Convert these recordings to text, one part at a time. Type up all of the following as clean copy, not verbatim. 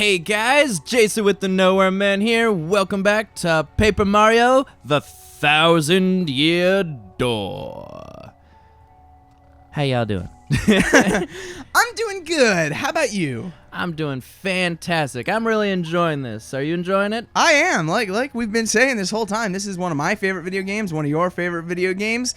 Hey guys, Jason with the Nowhere Man here. Welcome back to Paper Mario: The 1,000-Year Door. How y'all doing? I'm doing good. How about you? I'm doing fantastic. I'm really enjoying this. Are you enjoying it? I am. Like we've been saying this whole time, this is one of my favorite video games, one of your favorite video games.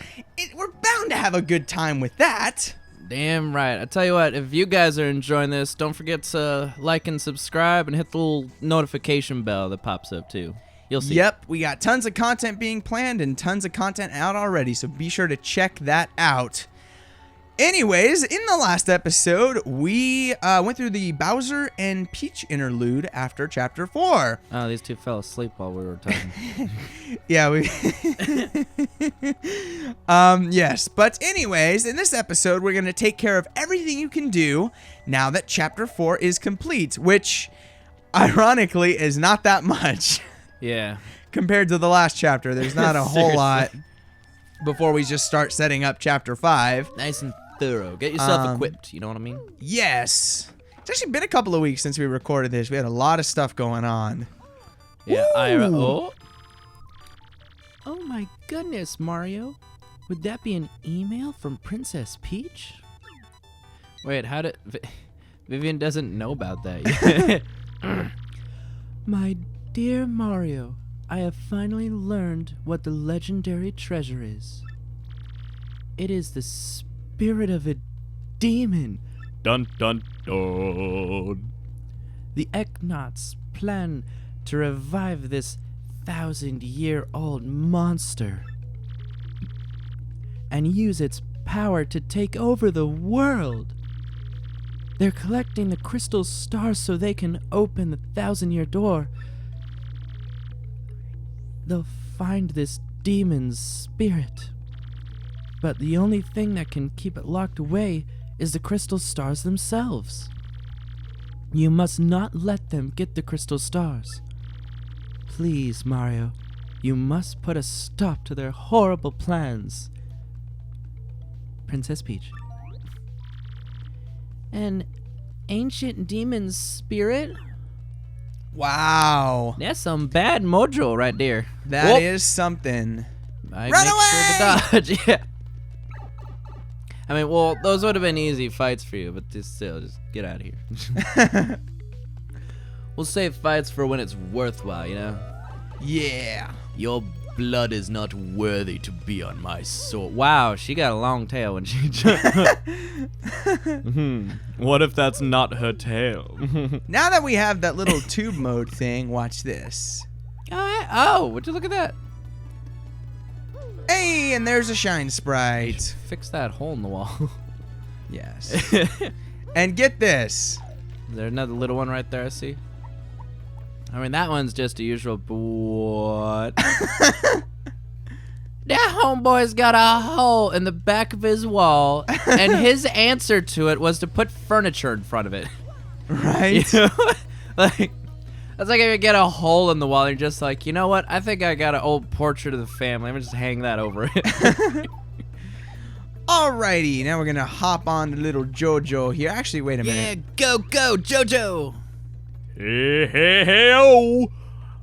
We're bound to have a good time with that. Damn right. I tell you what, if you guys are enjoying this, don't forget to like and subscribe and hit the little notification bell that pops up too. You'll see. Yep, we got tons of content being planned and tons of content out already, so be sure to check that out. Anyways, in the last episode, we went through the Bowser and Peach interlude after Chapter 4. Oh, these two fell asleep while we were talking. Yeah, we... yes, but anyways, in this episode, we're going to take care of everything you can do now that Chapter 4 is complete, which, ironically, is not that much. Yeah. Compared to the last chapter, there's not a whole lot before we just start setting up Chapter 5. Nice and thorough. Get yourself equipped, you know what I mean? Yes. It's actually been a couple of weeks since we recorded this. We had a lot of stuff going on. Yeah, Ooh. Oh my goodness, Mario. Would that be an email from Princess Peach? Wait, how did... Vivian doesn't know about that yet. My dear Mario, I have finally learned what the legendary treasure is. It is the spirit of a demon. Dun dun dun. The X-Nauts plan to revive this 1,000-year-old monster and use its power to take over the world. They're collecting the crystal stars so they can open the 1,000-year door. They'll find this demon's spirit. But the only thing that can keep it locked away is the crystal stars themselves. You must not let them get the crystal stars. Please, Mario, you must put a stop to their horrible plans. Princess Peach. An ancient demon's spirit? Wow. That's some bad mojo right there. That is something. I Run make away! Sure to dodge. Yeah. I mean, well, those would have been easy fights for you, but just get out of here. We'll save fights for when it's worthwhile, you know? Yeah. Your blood is not worthy to be on my sword. Wow, she got a long tail when she jumped. What if that's not her tail? Now that we have that little tube mode thing, watch this. Oh, would you look at that? Hey, and there's a shine sprite. Fix that hole in the wall. Yes. And get this. Is there another little one right there, I see? I mean, that one's just a usual, what? That homeboy's got a hole in the back of his wall, and his answer to it was to put furniture in front of it. Right? You know? Like, that's like if you get a hole in the wall, and you're just like, you know what? I think I got an old portrait of the family. I'm gonna just hang that over it. Alrighty, now we're gonna hop on to little Jojo here. Actually, wait a minute. Yeah, go, Jojo! Hey,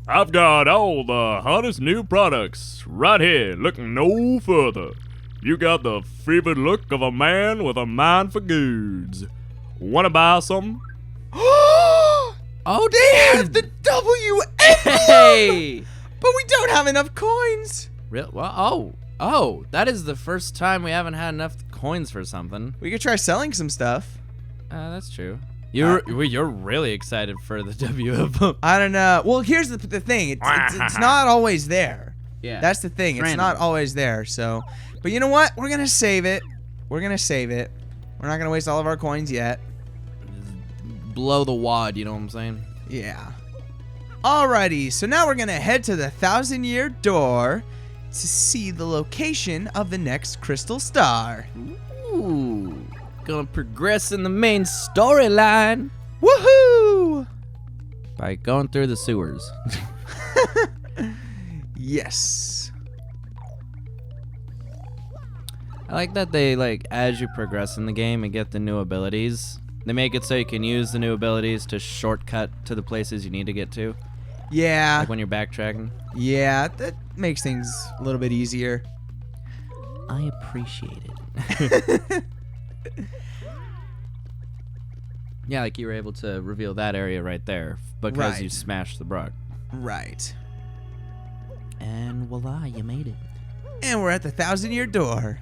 I've got all the hottest new products right here, looking no further. You got the fevered look of a man with a mind for goods. Wanna buy some? Oh, They damn! have the W emblem! Hey! But we don't have enough coins. Real? Well, oh, that is the first time we haven't had enough coins for something. We could try selling some stuff. That's true. You're really excited for the W emblem. I don't know. Well, here's the thing. It's not always there. Yeah. That's the thing. It's random. not always there. So, but you know what? We're gonna save it. We're gonna save it. We're not gonna waste all of our coins yet. Blow the wad, you know what I'm saying? Yeah. Alrighty. So now we're gonna head to the 1,000-year door to see the location of the next crystal star. Ooh. Gonna progress in the main storyline. Woohoo! By going through the sewers. Yes. I like that they, like, as you progress in the game and get the new abilities, They make it so you can use the new abilities to shortcut to the places you need to get to. Yeah. Like when you're backtracking. Yeah, that makes things a little bit easier. I appreciate it. Yeah, like you were able to reveal that area right there because you Right. smashed the Brock. Right. And voila, you made it. And we're at the 1,000-year door.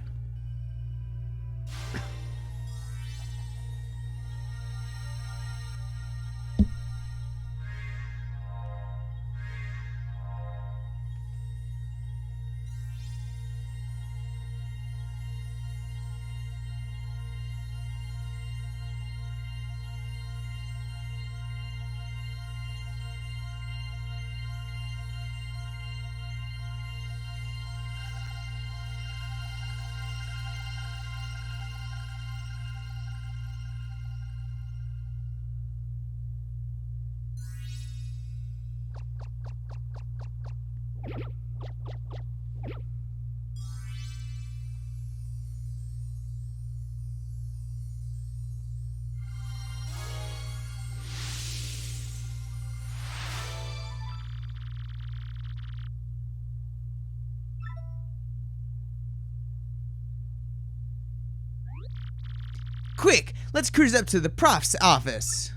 Quick, let's cruise up to the prof's office.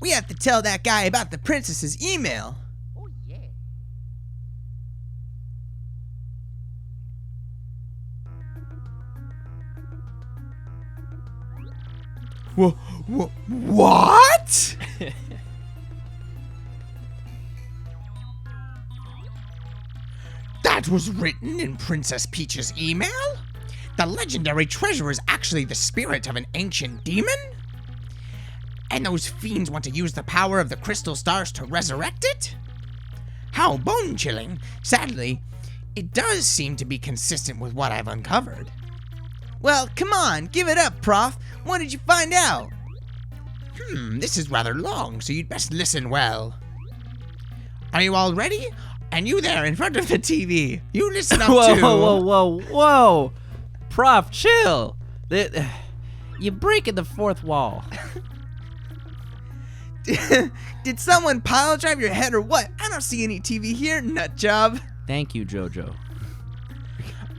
We have to tell that guy about the princess's email. Oh, yeah. What? That was written in Princess Peach's email? The legendary treasure is actually the spirit of an ancient demon? And those fiends want to use the power of the crystal stars to resurrect it? How bone-chilling. Sadly, it does seem to be consistent with what I've uncovered. Well, come on, give it up, Prof. What did you find out? This is rather long, so you'd best listen well. Are you all ready? And you there in front of the TV, you listen up Whoa, too. whoa. Prof, chill. You're breaking the fourth wall. Did someone pile drive your head or what? I don't see any TV here, nut job. Thank you, Jojo.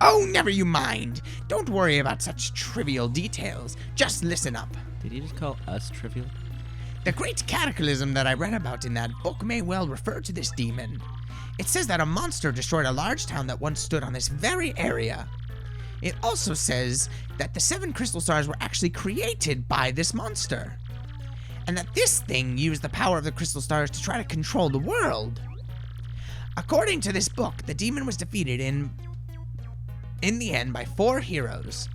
Oh, never you mind. Don't worry about such trivial details. Just listen up. Did you just call us trivial? The great cataclysm that I read about in that book may well refer to this demon. It says that a monster destroyed a large town that once stood on this very area. It also says that the 7 crystal stars were actually created by this monster, and that this thing used the power of the crystal stars to try to control the world. According to this book, the demon was defeated in the end by 4 heroes,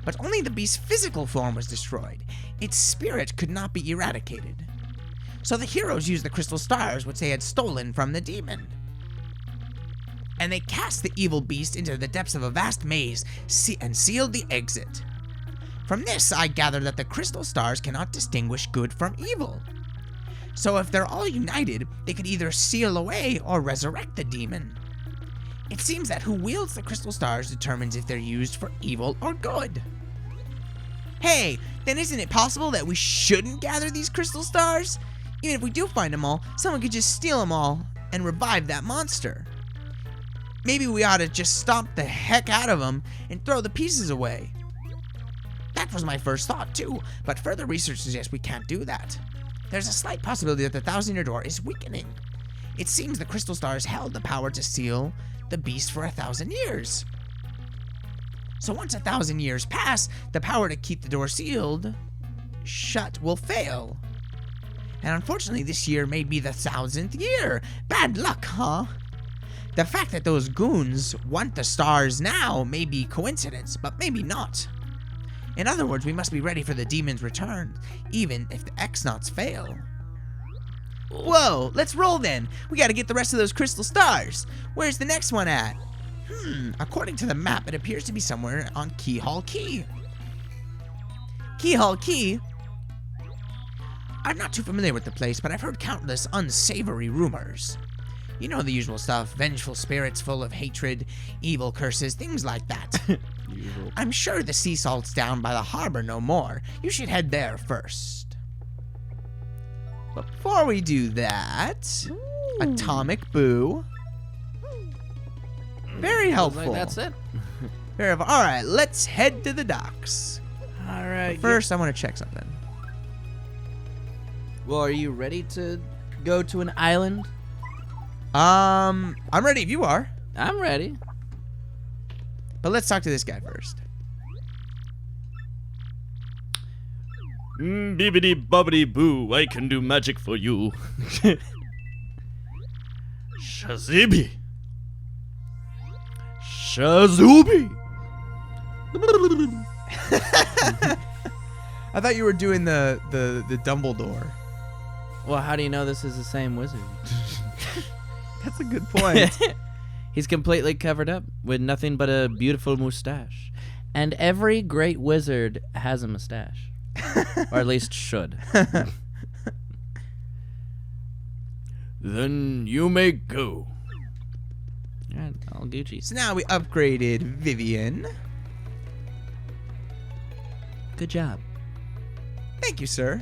but only the beast's physical form was destroyed. Its spirit could not be eradicated. So the heroes used the crystal stars, which they had stolen from the demon, and they cast the evil beast into the depths of a vast maze and sealed the exit. From this, I gather that the crystal stars cannot distinguish good from evil. So if they're all united, they could either seal away or resurrect the demon. It seems that who wields the crystal stars determines if they're used for evil or good. Hey, then isn't it possible that we shouldn't gather these crystal stars? Even if we do find them all, someone could just steal them all and revive that monster. Maybe we ought to just stomp the heck out of them and throw the pieces away. That was my first thought too, but further research suggests we can't do that. There's a slight possibility that the 1,000-year door is weakening. It seems the crystal stars held the power to seal the beast for 1,000 years. So once 1,000 years pass, the power to keep the door sealed shut will fail. And unfortunately, this year may be the 1,000th year. Bad luck, huh? The fact that those goons want the stars now may be coincidence, but maybe not. In other words, we must be ready for the demon's return, even if the X-Nauts fail. Whoa, let's roll then. We gotta get the rest of those crystal stars. Where's the next one at? According to the map, it appears to be somewhere on Keelhaul Key. Keelhaul Key? I'm not too familiar with the place, but I've heard countless unsavory rumors. You know the usual stuff, vengeful spirits full of hatred, evil curses, things like that. Usual. I'm sure the sea salt's down by the harbor no more. You should head there first. But before we do that, Atomic Boo. Very helpful. That's it. Very helpful. All right, let's head to the docks. All right. First, I want to check something. Well, are you ready to go to an island? I'm ready if you are. I'm ready. But let's talk to this guy first. Bibbidi bobbidi boo, I can do magic for you. Shazibi. Shazubi. I thought you were doing the Dumbledore. Well, how do you know this is the same wizard? That's a good point. He's completely covered up with nothing but a beautiful mustache. And every great wizard has a mustache. Or at least should. Then you may go. All right, all Gucci. So now we upgraded Vivian. Good job. Thank you, sir.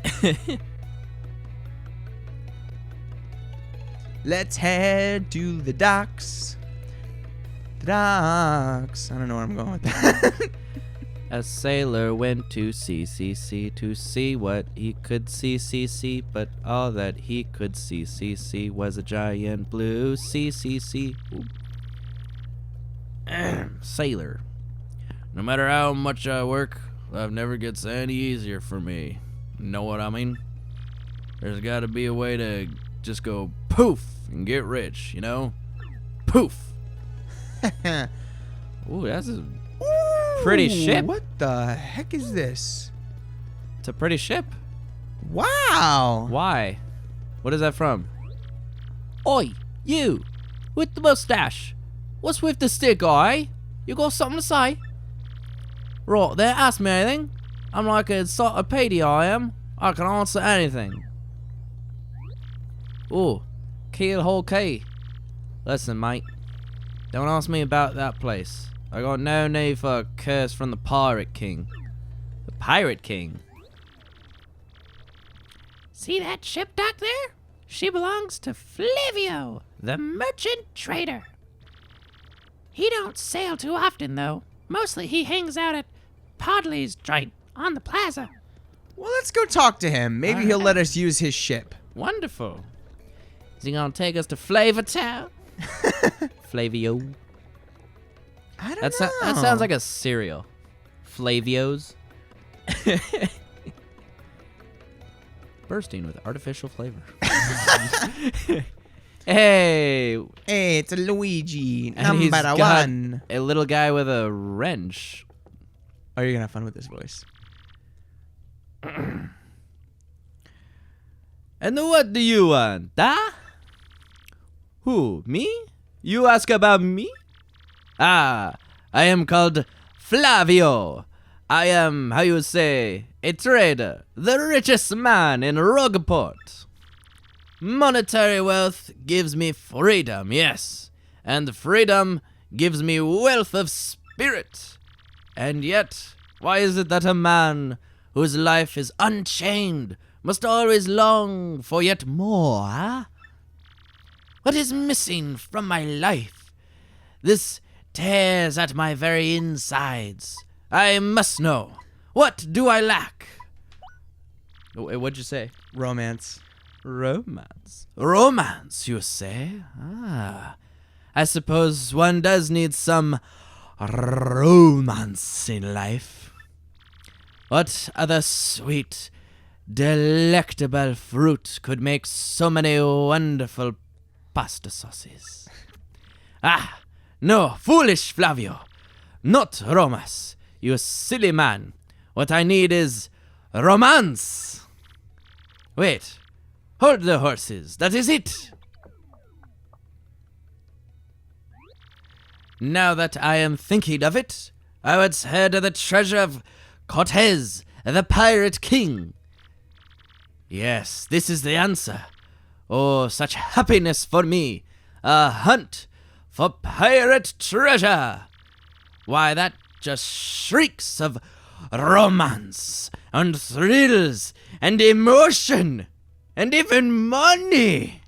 Let's head to the docks. The docks. I don't know where I'm going with that. A sailor went to sea to see what he could see, but all that he could see was a giant blue sea. Sailor. No matter how much I work, life never gets any easier for me. Know what I mean? There's gotta be a way to just go poof and get rich, you know? Poof. Ooh, that's a pretty ship. What the heck is this? It's a pretty ship. Wow. Why? What is that from? Oi, you, with the mustache. What's with the stick, eye? You got something to say? Right, there, ask me anything. I'm like a encyclopedia, I am. I can answer anything. Ooh, Keelhaul Key. Listen, mate. Don't ask me about that place. I got no need for a curse from the Pirate King. The Pirate King? See that ship dock there? She belongs to Flavio, the merchant trader. He don't sail too often, though. Mostly he hangs out at Podley's joint on the plaza. Well, let's go talk to him. Maybe he'll let us use his ship. Wonderful. Is he gonna take us to Flavor Town? Flavio. I don't That know. sounds like a cereal. Flavios. Bursting with artificial flavor. Hey, Hey, it's a Luigi. and he's Number got one. a little guy with a wrench. Are you gonna have fun with this voice? And what do you want, huh? Who, me? You ask about me? Ah, I am called Flavio. I am, how you say, a trader, the richest man in Rogport. Monetary wealth gives me freedom, yes, and freedom gives me wealth of spirit. And yet, why is it that a man whose life is unchained must always long for yet more, huh? What is missing from my life? This tears at my very insides. I must know. What do I lack? What'd you say? Romance. Romance. Romance, you say? Ah. I suppose one does need some romance in life. What other sweet, delectable fruit could make so many wonderful pasta sauces? Ah, no, foolish Flavio. Not romance, you silly man. What I need is romance. Wait, hold the horses, that is it. Now that I am thinking of it, I would head to the treasure of Cortez, the Pirate King. Yes, this is the answer. Oh, such happiness for me. A hunt for pirate treasure. Why, that just shrieks of romance and thrills and emotion and even money.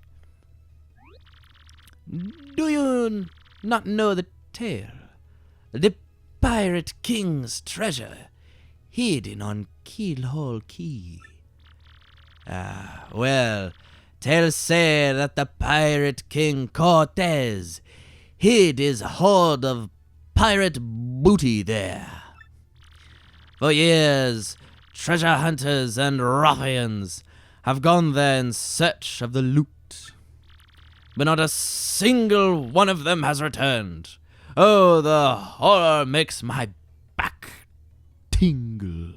Do you not know the tale? The Pirate King's treasure hidden on Keelhaul Key. Well, tales say that the Pirate King Cortez hid his hoard of pirate booty there. For years, treasure hunters and ruffians have gone there in search of the loot, but not a single one of them has returned. Oh, the horror makes my back tingle.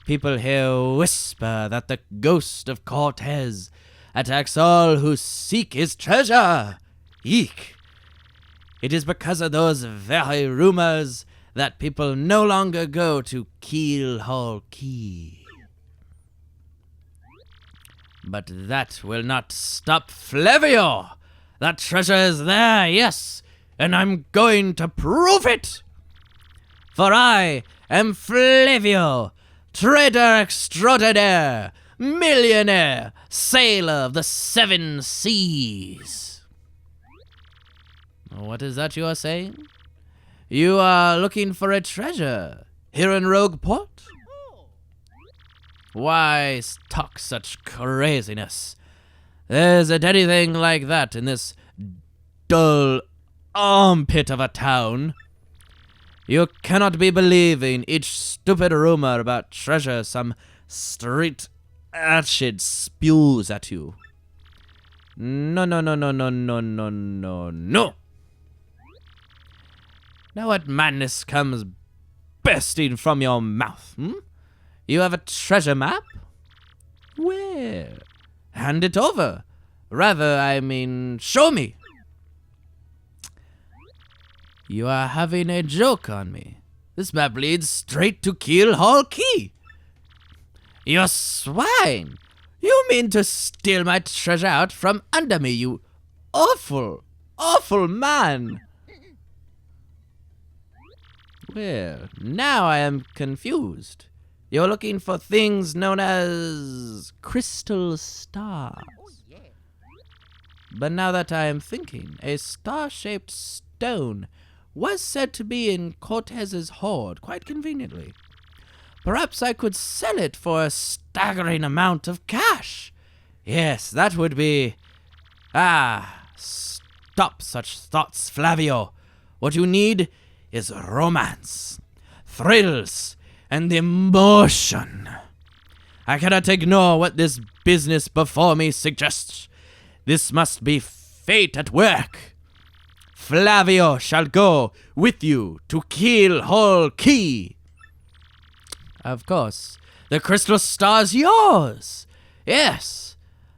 People here whisper that the ghost of Cortez attacks all who seek his treasure. Eek! It is because of those very rumors that people no longer go to Keelhaul Key. But that will not stop Flavio! That treasure is there, yes, and I'm going to prove it! For I am Flavio, trader extraordinaire, millionaire, sailor of the 7 seas. What is that you are saying? You are looking for a treasure here in Rogueport? Why talk such craziness? There isn't anything like that in this dull armpit of a town. You cannot be believing each stupid rumor about treasure some street urchin spews at you. No. Now what madness comes bursting from your mouth, You have a treasure map? Where? Hand it over. Rather, I mean, show me. You are having a joke on me. This map leads straight to Keelhaul Key. You swine! You mean to steal my treasure out from under me, you awful, awful man! Well, now I am confused. You're looking for things known as crystal stars. But now that I am thinking, a star-shaped stone was said to be in Cortez's hoard, quite conveniently. Perhaps I could sell it for a staggering amount of cash. Yes, that would be... Stop such thoughts, Flavio. What you need is romance, thrills, and emotion. I cannot ignore what this business before me suggests. This must be fate at work. Flavio shall go with you to Keelhaul Key. Of course, the crystal star's yours. Yes,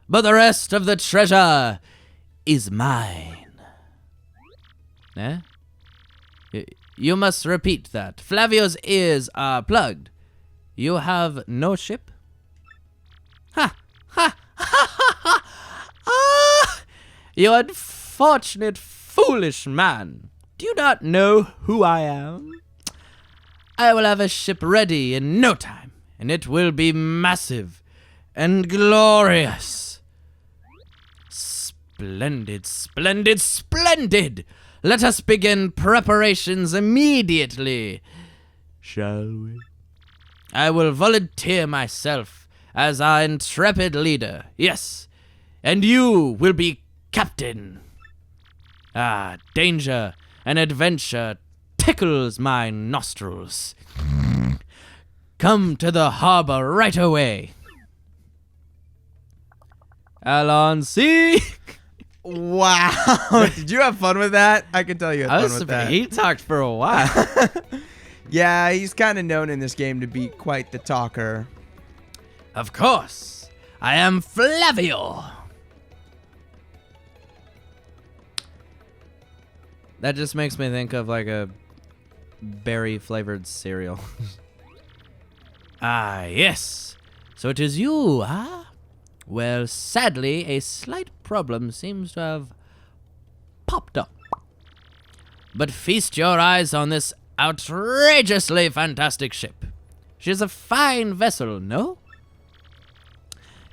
but the rest of the treasure is mine. Eh? You must repeat that. Flavio's ears are plugged. You have no ship? Ha! Ha! Ha! Ha! Ha! Ah! You unfortunate, foolish man. Do you not know who I am? I will have a ship ready in no time, and it will be massive and glorious. Splendid, splendid, splendid! Let us begin preparations immediately, shall we? I will volunteer myself as our intrepid leader, yes, and you will be captain. Danger and adventure tickles my nostrils. Come to the harbor right away. Alonsi. Wow. Did you have fun with that? I can tell you had fun with that. He talked for a while. Yeah, he's kind of known in this game to be quite the talker. Of course. I am Flavio. That just makes me think of like a berry-flavored cereal. Yes. So it is you, huh? Well, sadly, a slight problem seems to have popped up. but feast your eyes on this outrageously fantastic ship. She is a fine vessel, no?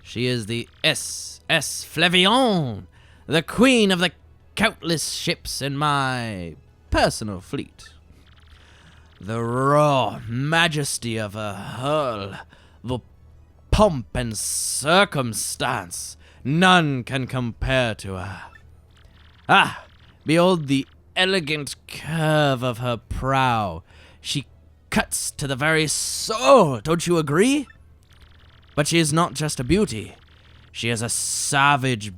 She is the SS Flavion, the queen of the countless ships in my personal fleet. The raw majesty of her hull, the pomp and circumstance, none can compare to her. Ah, behold the elegant curve of her prow. She cuts to the very soul, don't you agree? But she is not just a beauty. She is a savage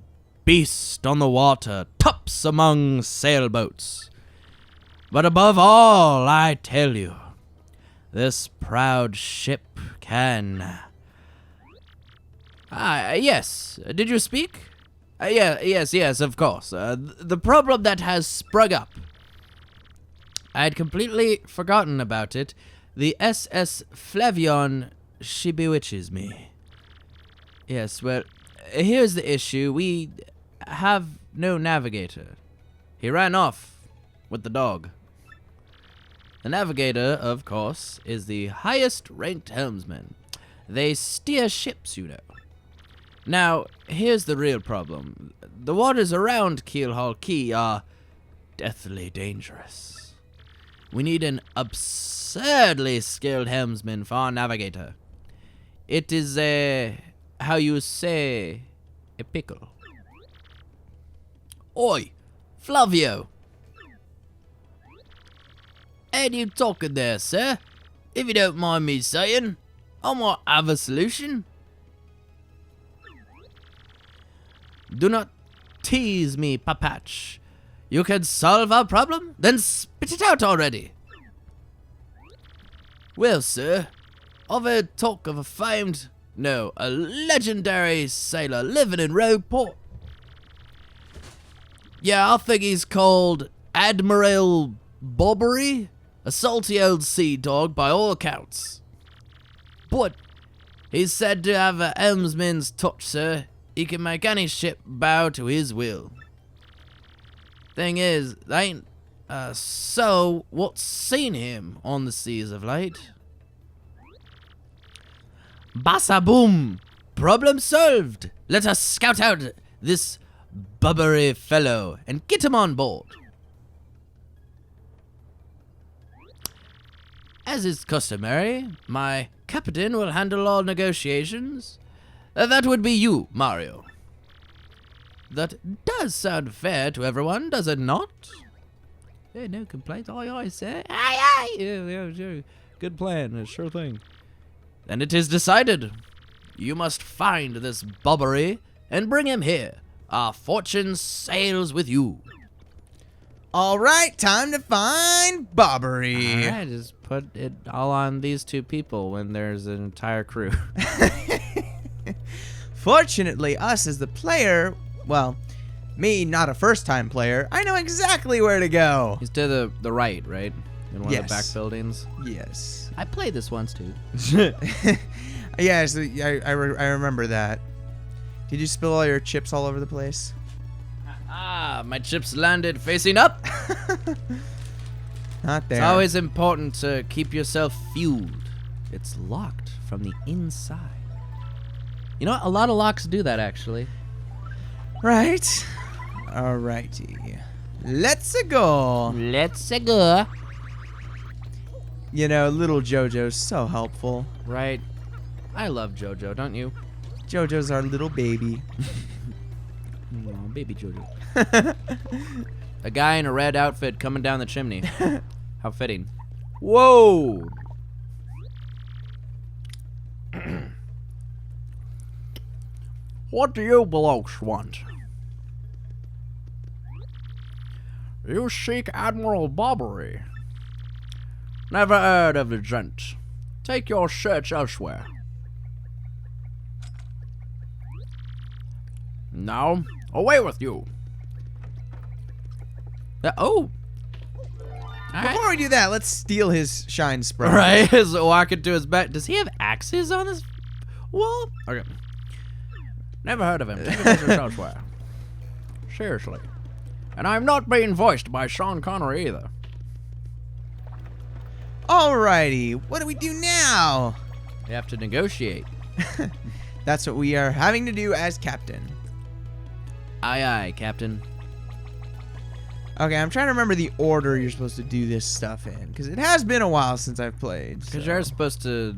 beast on the water, tops among sailboats. But above all, I tell you, this proud ship can... yes. Did you speak? Yes, of course. The problem that has sprung up. I had completely forgotten about it. The SS Flavion, she bewitches me. Yes, well, here's the issue. We have no navigator. He ran off with the dog. The navigator, of course, is the highest-ranked helmsman. They steer ships, you know. Now, here's the real problem. The waters around Keelhaul Key are deathly dangerous. We need an absurdly skilled helmsman for our navigator. It is how you say, a pickle. Oi, Flavio. Ain't you talking there, sir? If you don't mind me saying, I might have a solution. Do not tease me, Papatch. You can solve our problem? Then spit it out already. Well, sir, I've heard talk of a legendary sailor living in Rogue Port. Yeah, I think he's called Admiral Bobbery, a salty old sea dog by all accounts. But he's said to have a helmsman's touch, sir. He can make any ship bow to his will. Thing is, they ain't so what's seen him on the seas of late. Bassa boom! Problem solved! Let us scout out this Bobbery fellow and get him on board. As is customary, my captain will handle all negotiations. That would be you, Mario. That does sound fair to everyone, does it not? Yeah, no complaints. Aye, aye, sir. Aye, aye. Yeah, sure. Good plan. Sure thing. Then it is decided. You must find this Bobbery and bring him here. Our fortune sails with you. All right, time to find Bobbery. All right, just put it all on these two people when there's an entire crew. Fortunately, us as the player, well, me, not a first-time player, I know exactly where to go. He's to the right, right? In one of the back buildings? Yes. I played this once, too. Yes, I remember that. Did you spill all your chips all over the place? My chips landed facing up. Not there. It's always important to keep yourself fueled. It's locked from the inside. You know what? A lot of locks do that, actually. Right. Alrighty. Let's go. Let's go. You know, little JoJo's so helpful. Right. I love JoJo, don't you? JoJo's our little baby. Oh, baby JoJo. A guy in a red outfit coming down the chimney. How fitting. Whoa! What do you blokes want? You seek Admiral Bobbery. Never heard of the gent. Take your search elsewhere. Now, away with you. Oh! Before we do that, let's steal his shine spray. Right, so walk into his back. Does he have axes on his wall? Okay. Never heard of him. Take your search elsewhere. Seriously. And I'm not being voiced by Sean Connery either. Alrighty, what do we do now? We have to negotiate. That's what we are having to do as captain. Aye, aye, Captain. Okay, I'm trying to remember the order you're supposed to do this stuff in, because it has been a while since I've played. Because so. you're supposed to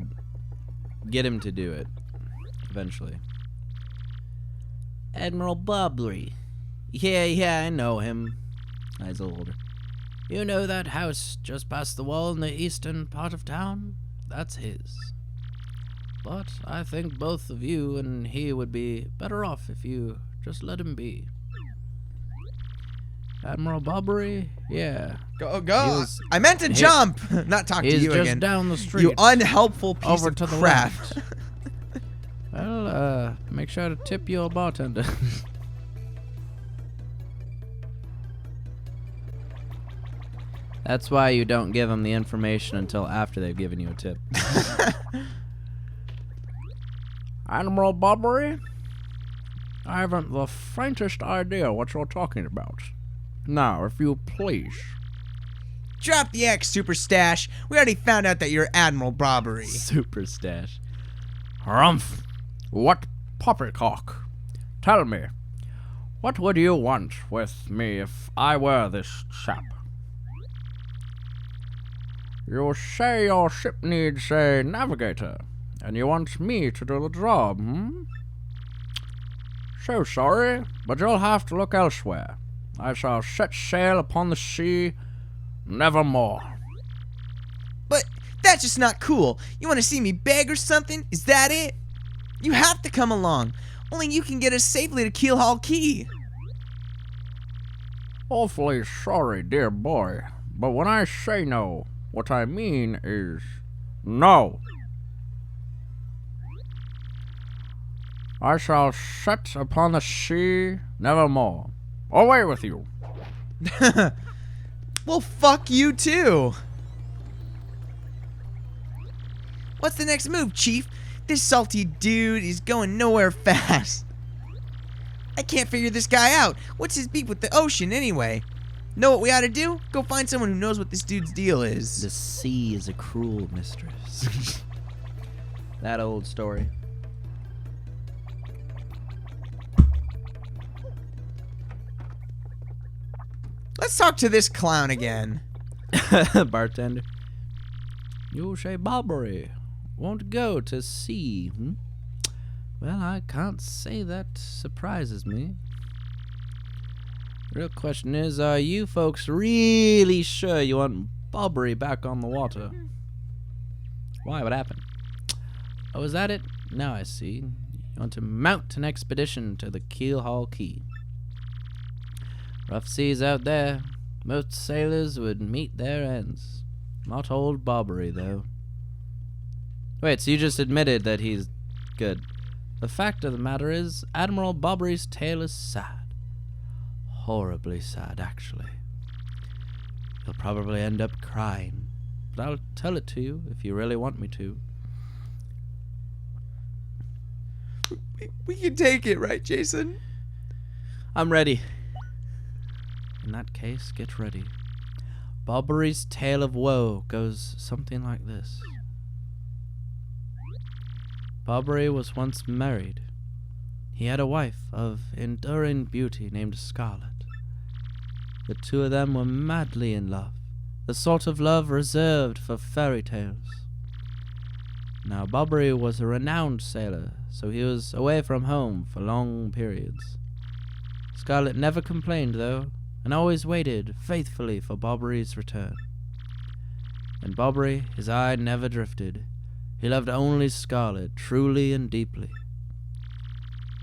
get him to do it, eventually. Admiral Bobbery. Yeah, I know him. He's a little older. You know that house just past the wall in the eastern part of town? That's his. But I think both of you and he would be better off if you just let him be. Admiral Bobbery? Yeah. Go. I meant to jump, not talk to He's you just again. down the street. You unhelpful piece over of to the crap. left. Well, make sure to tip your bartender. That's why you don't give them the information until after they've given you a tip. Admiral Bobbery? I haven't the faintest idea what you're talking about. Now, if you please. Drop the X, Super Stash. We already found out that you're Admiral Bobbery. Super stash. Humph. What poppycock? Tell me, what would you want with me if I were this chap? You say your ship needs a navigator, and you want me to do the job, So sorry, but you'll have to look elsewhere. I shall set sail upon the sea nevermore. But that's just not cool. You want to see me beg or something? Is that it? You have to come along. Only you can get us safely to Keelhaul Key. Awfully sorry, dear boy, but when I say no, what I mean is no. I shall set upon the sea nevermore. Away with you. Well, fuck you too. What's the next move, Chief? This salty dude is going nowhere fast. I can't figure this guy out. What's his beef with the ocean anyway? Know what we ought to do? Go find someone who knows what this dude's deal is. The sea is a cruel mistress. That old story. Let's talk to this clown again. Bartender. You say Bobbery won't go to sea, Well, I can't say that surprises me. Real question is, are you folks really sure you want Bobbery back on the water? Why? What happened? Oh, is that it? Now I see. You want to mount an expedition to the Keelhaul Key. Rough seas out there. Most sailors would meet their ends. Not old Bobbery, though. Wait, so you just admitted that he's good. The fact of the matter is, Admiral Bobbery's tale is sad. Horribly sad, actually. You'll probably end up crying, but I'll tell it to you if you really want me to. We can take it, right, Jason? I'm ready. In that case, get ready. Bobbery's tale of woe goes something like this. Bobbery was once married. He had a wife of enduring beauty named Scarlet. The two of them were madly in love, the sort of love reserved for fairy tales. Now, Bobbery was a renowned sailor, so he was away from home for long periods. Scarlet never complained, though, and always waited faithfully for Bobbery's return. And Bobbery, his eye never drifted. He loved only Scarlet, truly and deeply.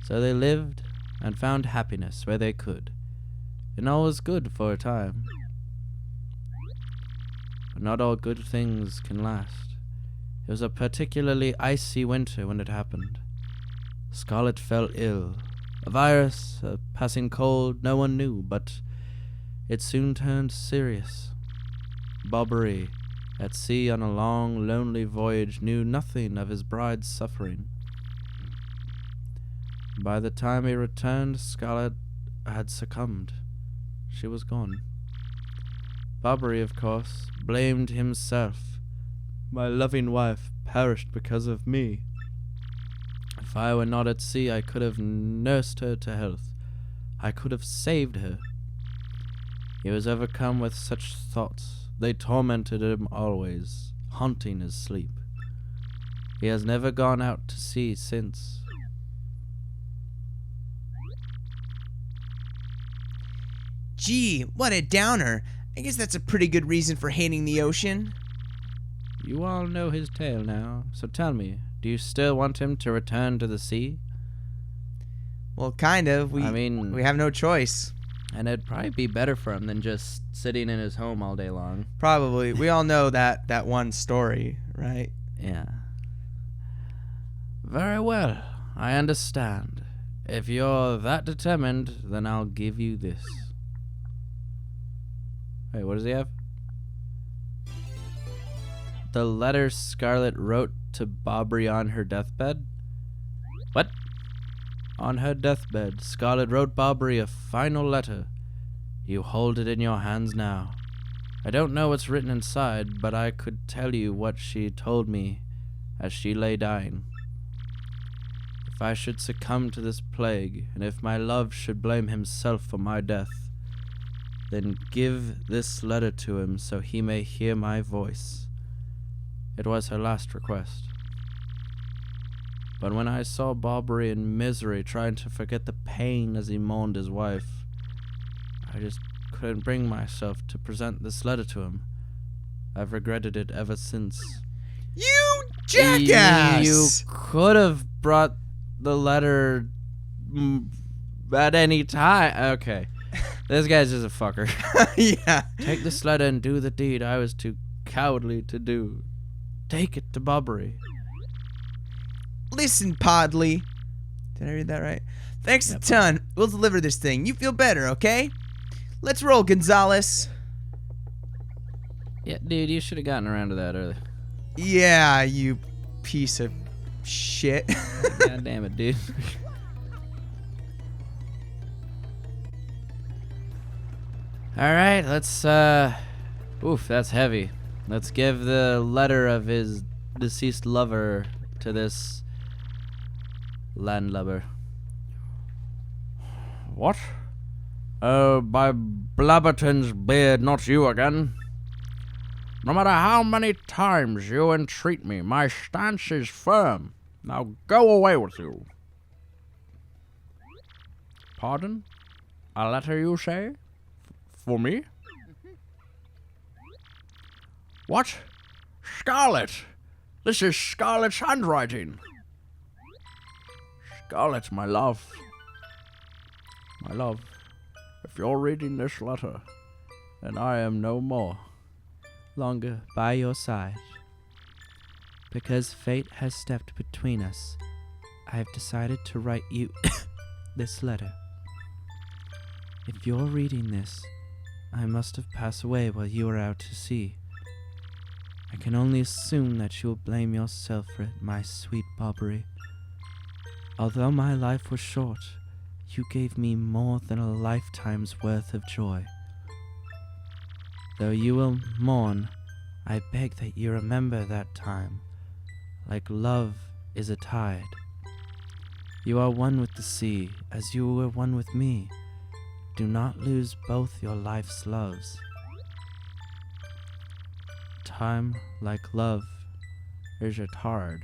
So they lived and found happiness where they could, and all was good for a time. But not all good things can last. It was a particularly icy winter when it happened. Scarlet fell ill. A virus, a passing cold, no one knew, but it soon turned serious. Bobbery, at sea on a long, lonely voyage, knew nothing of his bride's suffering. By the time he returned, Scarlet had succumbed. She was gone. Bobbery, of course, blamed himself, My loving wife perished because of me. If I were not at sea, I could have nursed her to health. I could have saved her. He was overcome with such thoughts. They tormented him always, haunting his sleep. He has never gone out to sea since. Gee, what a downer. I guess that's a pretty good reason for hating the ocean. You all know his tale now, so tell me, do you still want him to return to the sea? Well, kind of. I mean, we have no choice. And it'd probably be better for him than just sitting in his home all day long. Probably. We all know that one story, right? Yeah. Very well, I understand. If you're that determined, then I'll give you this. Wait, what does he have? The letter Scarlet wrote to Bobbery on her deathbed? What? On her deathbed, Scarlet wrote Bobbery a final letter. You hold it in your hands now. I don't know what's written inside, but I could tell you what she told me as she lay dying. If I should succumb to this plague, and if my love should blame himself for my death, then give this letter to him so he may hear my voice. It was her last request. But when I saw Bobbery in misery trying to forget the pain as he mourned his wife, I just couldn't bring myself to present this letter to him. I've regretted it ever since. You jackass! You could have brought the letter at any time. Okay. This guy's just a fucker. Yeah. Take this letter and do the deed I was too cowardly to do. Take it to Bobbery. Listen, Podley. Did I read that right? Thanks a ton. We'll deliver this thing. You feel better, okay? Let's roll, Gonzalez. Yeah, dude, you should have gotten around to that earlier. Yeah, you piece of shit. God damn it, dude. Alright, let's, oof, that's heavy. Let's give the letter of his deceased lover to this landlubber. What? By Blabberton's beard, not you again. No matter how many times you entreat me, my stance is firm. Now go away with you. Pardon? A letter, you say? For me? What? Scarlet! This is Scarlet's handwriting. Scarlet, my love. My love, if you're reading this letter, then I am no more longer by your side. Because fate has stepped between us, I have decided to write you this letter. If you're reading this, I must have passed away while you were out to sea. I can only assume that you will blame yourself for it, my sweet Bobbery. Although my life was short, you gave me more than a lifetime's worth of joy. Though you will mourn, I beg that you remember that time. Like love is a tide. You are one with the sea, as you were one with me. Do not lose both your life's loves. Time, like love, is it hard.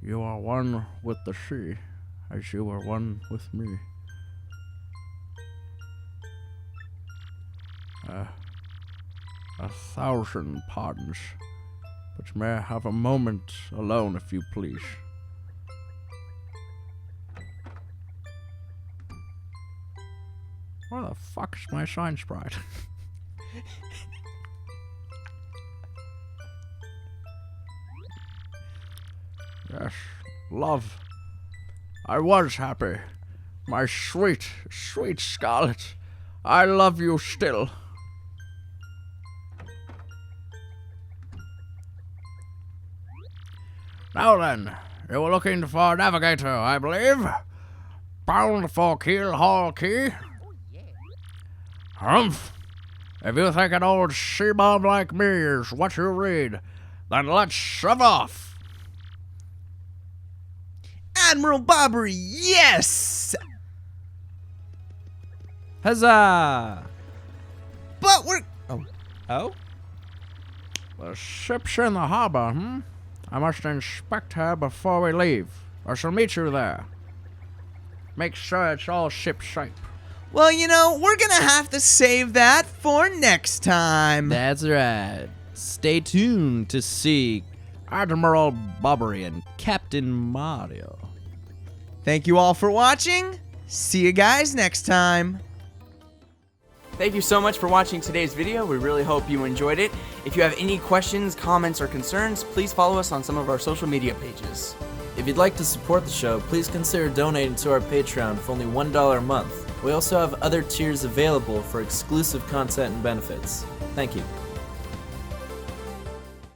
You are one with the sea, as you were one with me. A thousand pardons, but may I have a moment alone, if you please? Where the fuck's my sign sprite? Yes, love. I was happy. My sweet, sweet Scarlet. I love you still. Now then, you were looking for a navigator, I believe. Bound for Keelhaul Key. Humph. If you think an old sea bomb like me is what you read, Then let's shove off. Admiral Bobbery, yes! Huzzah! But we're... Oh? The ship's in the harbor, I must inspect her before we leave. I shall meet you there. Make sure it's all ship-shape. Well, you know, we're gonna have to save that for next time. That's right. Stay tuned to see Admiral Bobbery and Captain Mario. Thank you all for watching. See you guys next time. Thank you so much for watching today's video. We really hope you enjoyed it. If you have any questions, comments, or concerns, please follow us on some of our social media pages. If you'd like to support the show, please consider donating to our Patreon for only $1 a month. We also have other tiers available for exclusive content and benefits. Thank you.